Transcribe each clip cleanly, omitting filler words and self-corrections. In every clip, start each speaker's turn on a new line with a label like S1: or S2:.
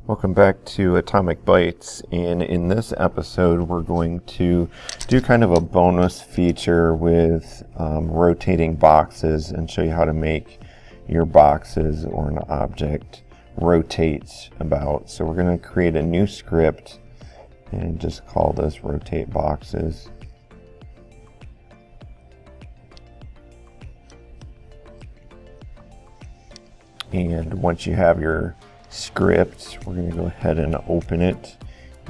S1: Welcome back to Atomic Bytes, and in this episode we're going to do kind of a bonus feature with rotating boxes and show you how to make your boxes or an object rotate about. So we're going to create a new script and just call this rotate boxes. And once you have your script, we're going to go ahead and open it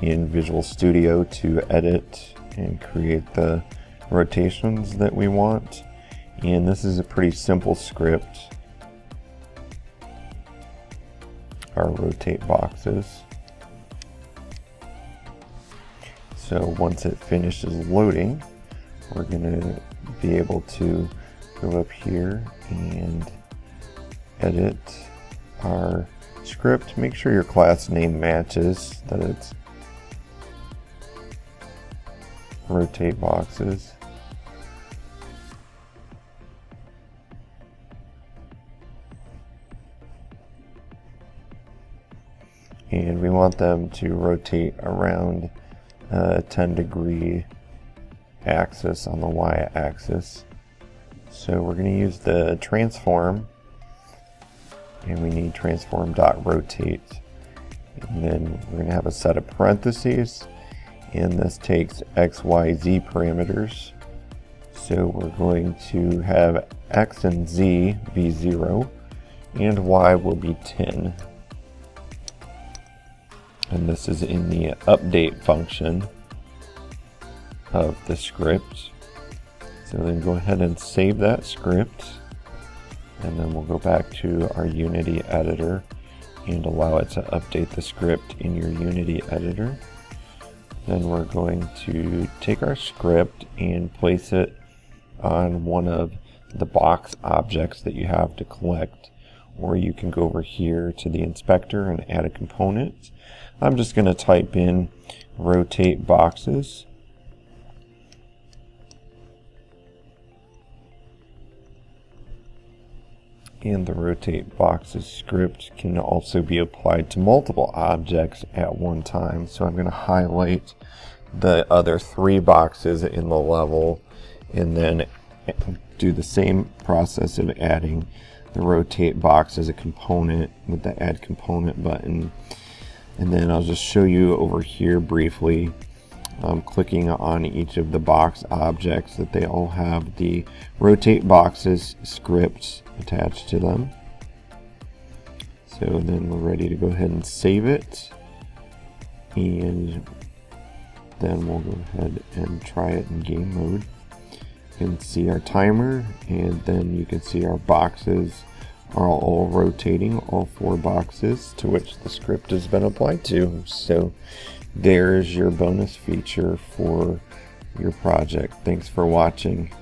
S1: in Visual Studio to edit and create the rotations that we want. And this is a pretty simple script, our rotate boxes. So once it finishes loading, we're going to be able to go up here and edit our script. Make sure your class name matches, that it's rotate boxes. And we want them to rotate around a 10-degree axis on the y-axis. So we're going to use the transform, and we need transform.rotate. And then we're going to have a set of parentheses, and this takes x, y, z parameters. So we're going to have x and z be 0, and y will be 10. And this is in the update function of the script. So then go ahead and save that script. And then we'll go back to our Unity editor and allow it to update the script in your Unity editor. Then we're going to take our script and place it on one of the box objects that you have to collect. Or you can go over here to the inspector and add a component. I'm just going to type in rotate boxes. And the rotate boxes script can also be applied to multiple objects at one time. So I'm going to highlight the other 3 boxes in the level and then do the same process of adding the rotate box as a component with the add component button. And then I'll just show you over here briefly, clicking on each of the box objects, that they all have the rotate boxes script attached to them. So then we're ready to go ahead and save it, and then we'll go ahead and try it in game mode. You can see our timer, and then you can see our boxes are all rotating, all 4 boxes to which the script has been applied to. So there's your bonus feature for your project. Thanks for watching.